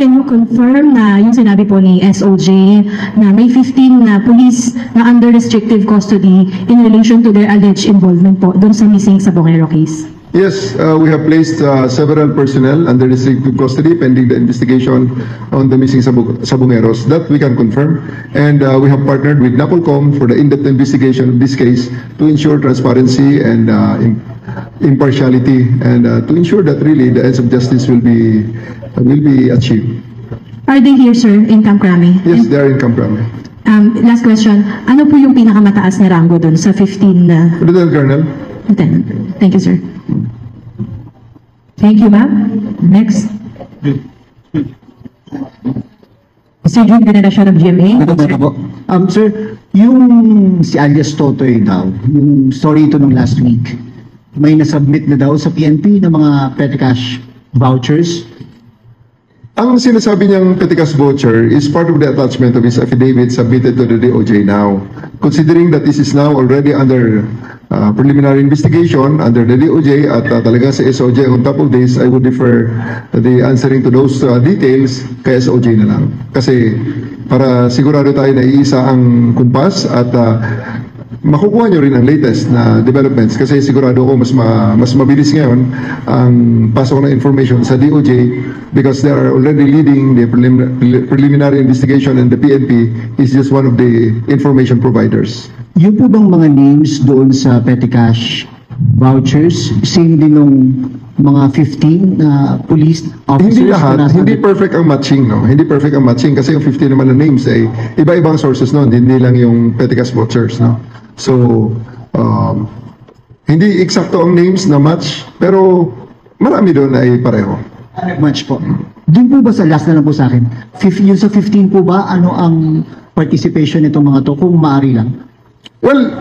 can you confirm na yung sinabi po ni SOJ na may 15 na police na under restrictive custody in relation to their alleged involvement po doon sa missing Sabongero case? Yes, we have placed several personnel under restrictive custody pending the investigation on the missing Sabongeros. That we can confirm. And we have partnered with NAPOLCOM for the in-depth investigation of this case to ensure transparency and impartiality, and to ensure that really the ends of justice will be achieved. Are they here, sir, in Camp Crame? Yes, they are in Camp Crame. Last question, ano po yung pinakamataas na rango doon sa 15 na... Lieutenant Colonel. Lieutenant. Thank you, sir. Thank you, ma'am. Next. Mr. June Veneracion of GMA. Sir, yung si alias Totoy daw, yung story ito nung last week, may nasubmit na daw sa PNP ng mga petty cash vouchers. Ang sinasabi niyang petty cash voucher is part of the attachment of his affidavit submitted to the DOJ now. Considering that this is now already under preliminary investigation under the DOJ at talaga sa SOJ on top of this, I would defer the answering to those details kay SOJ na lang. Kasi para sigurado tayo na iisa ang kumpas at makukuha nyo rin ang latest na developments, kasi sigurado ko mas mabilis ngayon ang pasok ng information sa DOJ because they are already leading the preliminary investigation, and the PNP is just one of the information providers. Yung po bang mga names doon sa petty cash vouchers, same din nung mga 15 na police officers? Hindi lahat, hindi perfect ang matching, no? Hindi perfect ang matching kasi yung 15 naman na names ay iba-ibang sources noon, hindi lang yung petty cash vouchers, no? So, hindi eksakto ang names na match, pero marami doon ay pareho. Match po. Doon po ba sa last na lang po sa akin, yung sa 15 po ba, ano ang participation nitong mga to kung maaari lang? Well,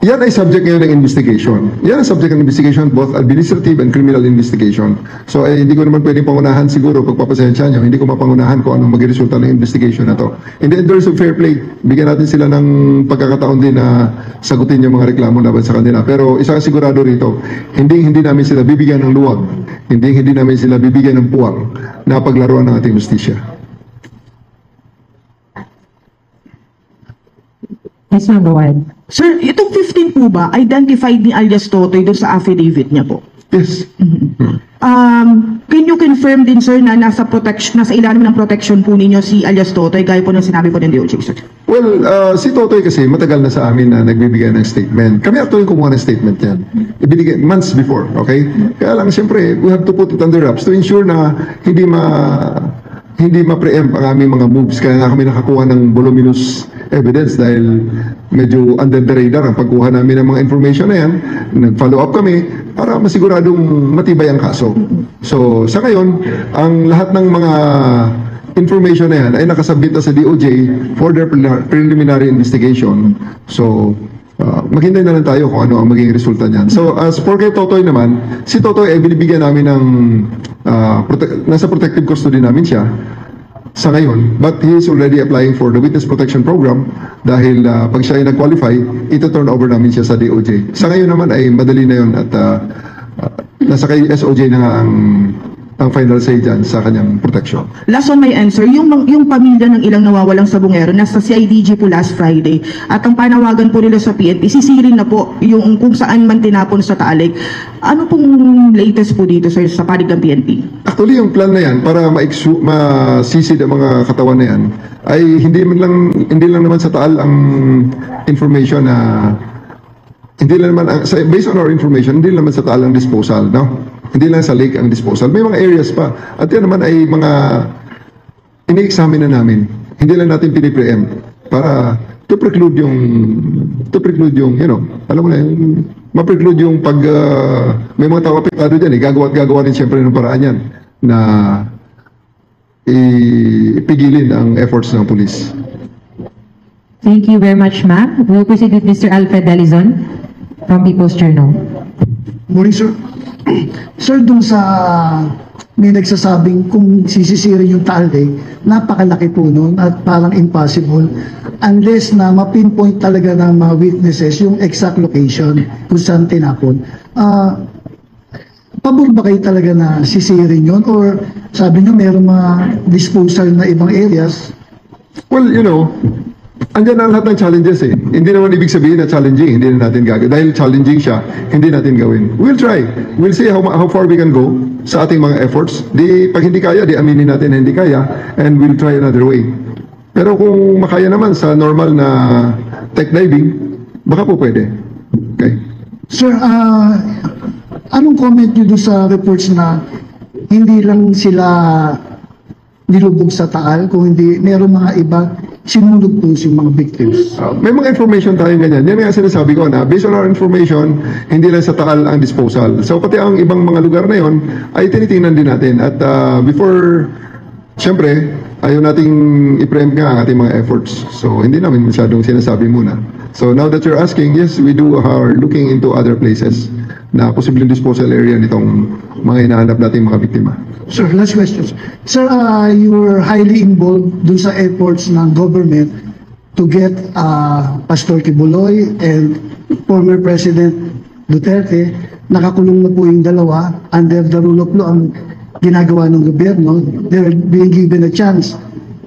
yan ay subject ngayon ng investigation. Yan ang subject ng investigation, both administrative and criminal investigation. So, hindi ko naman pwedeng pangunahan siguro, pagpapasensya nyo, hindi ko mapangunahan kung anong magre-resulta ng investigation na to. In the interest of fair play, bigyan natin sila ng pagkakataon din na sagutin yung mga reklamo laban sa kanila. Pero isang sigurado rito, hindi namin sila bibigyan ng luwag, hindi namin sila bibigyan ng puwang na paglaruan ng ating justisya. Yes, ma'am, go ahead. Sir, itong 15 po ba, identified ni alias Totoy doon sa affidavit niya po? Yes. Can you confirm din, sir, na nasa ilalim ng protection po ninyo si alias Totoy, gaya po ng sinabi po ng DOJ, sir? Well, si Totoy kasi matagal na sa amin na nagbibigay ng statement. Kami actually kumuha ng statement yan. Ibinigay months before, okay? Kaya lang, siyempre, we have to put it under wraps to ensure na hindi ma-preempt ang aming mga moves. Kaya nga kami nakakuha ng voluminous evidence dahil medyo under the radar ang pagkuha namin ng mga information na yan. Nag-follow up kami para masiguradong matibay ang kaso. So, sa ngayon, ang lahat ng mga information na yan ay nakasubmit na sa DOJ for their preliminary investigation. So, maghintay na lang tayo kung ano ang magiging resulta niyan. So, as for kay Totoy naman, si Totoy ay binibigyan namin ng nasa protective custody namin siya sa ngayon, but he is already applying for the witness protection program dahil pag siya ay nag-qualify, ito-turn over namin siya sa DOJ. Sa ngayon naman ay madali na yun at nasa kay SOJ na nga ang final say dyan sa kanyang protection. Last on my answer, yung pamilya ng ilang nawawalang Sabongero nasa CIDG po last Friday, at ang panawagan po nila sa PNP, sisirin na po yung kung saan man tinapon sa Talig. Ano pong latest po dito, sir, sa panig ng PNP? Actually, yung plan na yan para masisid ang mga katawan na yan ay hindi lang naman sa Taal ang information na hindi lang naman, based on our information, hindi lang naman sa Taal ang disposal, no? Hindi lang sa lake ang disposal. May mga areas pa. At yan naman ay mga ini-examine na namin. Hindi lang natin pinipreempt para to preclude yung, you know, alam mo na, ma-preclude yung pag, may mga tao apektado dyan, gagawa din siyempre ng paraan yan na ipigilin ang efforts ng police. Thank you very much, ma'am. We'll proceed with Mr. Alfred Dalizon from People's Journal. Morning, sir. Sir, dun sa may nagsasabing kung sisisirin yung Taal, napakalaki po nun at parang impossible unless na ma-pinpoint talaga ng mga witnesses yung exact location kung saan tinapon. pabor ba kayo talaga na sisirin yun? Or sabi nyo meron mga disposal na ibang areas? Well, andyan ang lahat ng challenges eh. Hindi naman ibig sabihin na challenging, hindi na natin gagawin. Dahil challenging siya, hindi natin gawin. We'll try. We'll see how far we can go sa ating mga efforts. Pag hindi kaya, aminin natin na hindi kaya, and we'll try another way. Pero kung makaya naman sa normal na tech diving, baka po pwede. Okay? Sir, anong comment nyo doon sa reports na hindi lang sila nilubog sa Taal, kung hindi meron mga iba sinulog po yung mga victims? May mga information tayong ganyan. Yan nga sinasabi ko na based on our information, hindi lang sa Taal ang disposal. So pati ang ibang mga lugar na yon ay tinitingnan din natin. At before, syempre, ayaw nating i-preempt nga ang ating mga efforts. So hindi namin masyadong sinasabi muna. So now that you're asking, yes, we are looking into other places na posibleng disposal area nitong mga hinahanap nating mga biktima. Sir, last question. Sir, you were highly involved dun sa efforts ng government to get Pastor Kibuloy and former President Duterte. Nakakulong na po yung dalawa under the rule of law ang ginagawa ng gobyerno. They're being given a chance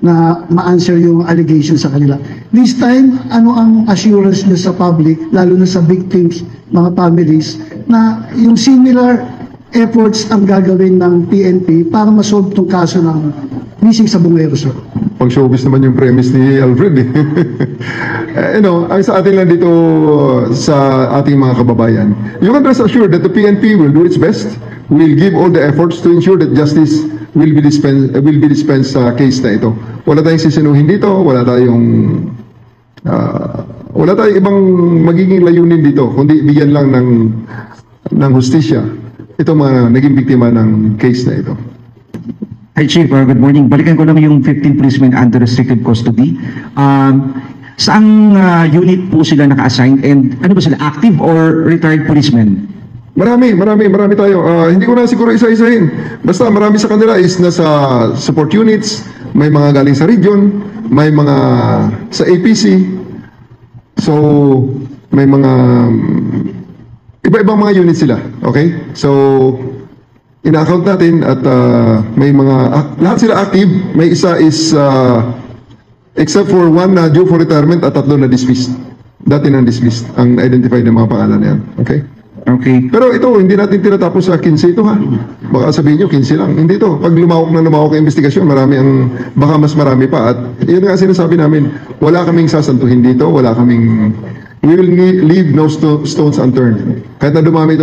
na ma-answer yung allegations sa kanila. This time, ano ang assurance nyo sa public, lalo na sa victims, mga families, na yung similar efforts ang gagawin ng PNP para masolve itong kaso ng missing sa Bungero, sir? Pang showbiz naman yung premise ni Alfred eh. Ang sa atin lang dito sa ating mga kababayan, you can rest assured that the PNP will do its best, will give all the efforts to ensure that justice will be dispensed sa case na ito. Wala tayong sisinuhin dito, wala tayong ibang magiging layunin dito, kundi bigyan lang ng hustisya itong mga naging biktima ng case na ito. Hi Chief, good morning. Balikan ko lang yung 15 policemen under restricted custody. Saang unit po sila naka-assign, and ano ba sila, active or retired policemen? Marami tayo. Hindi ko na siguro isa-isahin. Basta marami sa kanila is nasa support units, may mga galing sa region, may mga sa APC. So, may mga iba-ibang mga units sila. Okay? So, ina-account natin at may mga, lahat sila active. May isa is, except for one na due for retirement at 3 na dismissed. Dati nang dismissed ang identified ng mga pangalan na yan. Okay? Okay. Pero ito, hindi natin tinatapos sa 15 ito ha. Baka sabihin nyo, 15 lang. Hindi ito. Pag lumawak ang investigasyon, baka mas marami pa. At yun nga sinasabi namin, wala kaming sasantuhin dito, we will leave no stones unturned. Kahit na dumami,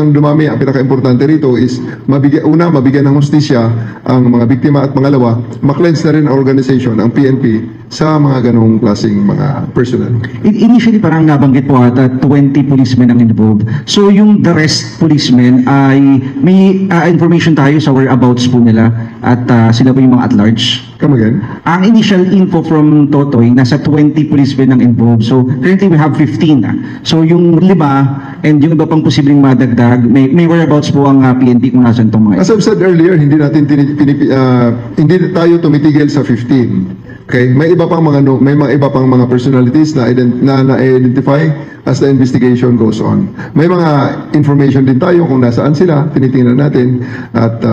ang pinaka-importante rito is mabigyan ng hustisya ang mga biktima, at pangalawa, ma-cleanse na rin ang organization, ang PNP, sa mga ganong klaseng mga personnel. Initially parang nabanggit po at 20 policemen ang involved. So yung the rest policemen ay may information tayo sa whereabouts po nila at sila po yung mga at large. Come again? Ang initial info from Totoy, nasa 20 policemen ang involved. So currently we have 15. So yung 5 and yung iba pang posibleng madagdag, may whereabouts po ang PNP kung nasan itong mga. As I've said earlier, hindi hindi tayo tumitigil sa 15. Okay, may iba pang mga personalities na na-identify as the investigation goes on. May mga information din tayo kung nasaan sila, tinitingnan natin, at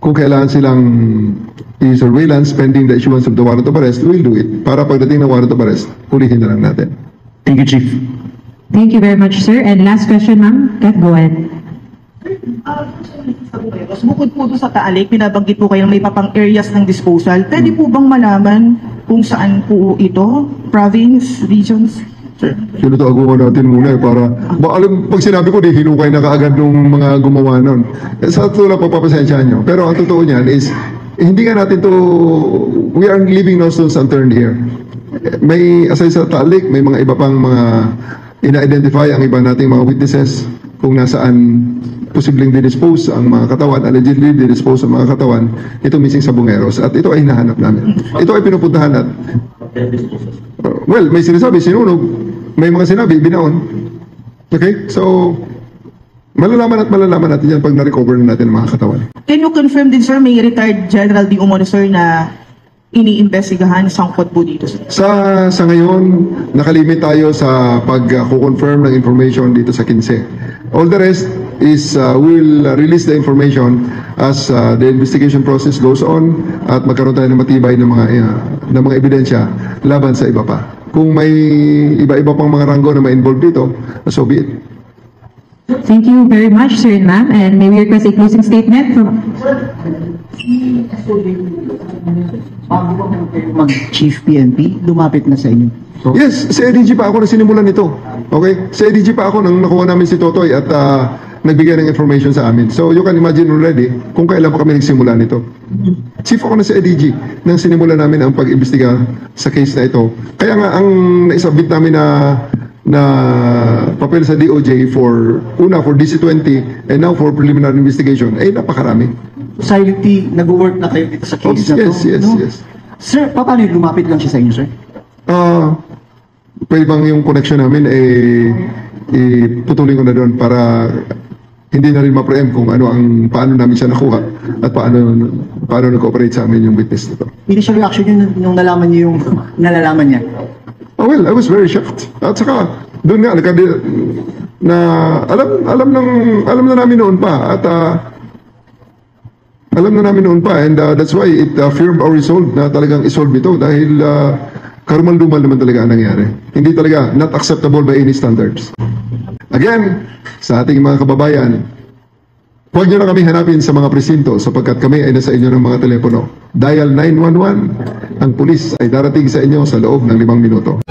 kung kailangan silang i-surveillance pending the issuance of the warrant of arrest, we'll do it. Para pagdating ng warrant of arrest, hulihin na lang natin. Thank you, Chief. Thank you very much, sir. And last question, ma'am. Kat, go ahead. Bukod po doon sa Taal, pinabanggit po kayo may papang areas ng disposal. Pwede po bang malaman kung saan po ito? Province, regions? Sinutago natin muna para pag sinabi ko, hinukay na kaagad ng mga gumawa nun. Sa tula, pagpapasensya nyo. Pero ang totoo niyan is, hindi nga natin we are leaving no stones unturned here. May, aside sa Taalik, may mga iba pang mga ina-identify ang iba nating mga witnesses kung nasaan posibleng didispose ang mga katawan, allegedly didispose ang mga katawan, ito missing sa Bungeros. At ito ay hinahanap namin. Ito ay pinupuntahan at well, may sinasabi, sinunog. May mga sinabi, binaon. Okay? So, malalaman natin yan pag na-recover na natin ang mga katawan. Can you confirm din, sir, may retired General D. Umuno, sir, na iniimbestigahan sangkot po dito, sir? Sa ngayon, nakalimit tayo sa pag-confirm ng information dito sa 15. All the rest, is we'll release the information as the investigation process goes on at magkaroon tayo ng matibay ng mga ebidensya laban sa iba pa. Kung may iba-iba pang mga ranggo na ma-involve dito, so be it. Thank you very much, sir and ma'am. And may we request a closing statement from... Bago ba kayo mag-chief PNP, lumapit na sa inyo? Yes, sa ADG pa ako na sinimulan nito. Okay? Sa ADG pa ako nang nakuha namin si Totoy at nagbigay ng information sa amin. So you can imagine already kung kailan pa kami nagsimula nito. Chief ako na sa ADG nang sinimulan namin ang pag-imbestiga sa case na ito. Kaya nga ang naisubmit namin na papel sa DOJ for DC-20 and now for preliminary investigation ay napakarami. Silently, nag-work na kayo dito sa case na to? Yes. Sir, paano yung lumapit lang siya sa inyo, sir? Pwede bang yung connection namin putulin ko na doon para hindi na rin ma-preempt kung paano namin siya nakuha at paano nag-cooperate sa amin yung witness nito. Initial reaction niyo nung nalaman niyo yung nalalaman niya? Oh, well, I was very shocked. At saka, doon nga, alam na namin noon pa. At alam na namin noon pa. And that's why it affirmed our resolve na talagang isolve ito. Dahil karumal-dumal naman talaga ang nangyari. Hindi talaga not acceptable by any standards. Again, sa ating mga kababayan, huwag nyo na kami hanapin sa mga presinto sapagkat kami ay nasa inyo ng mga telepono. Dial 911. Ang pulis ay darating sa inyo sa loob ng 5 minuto.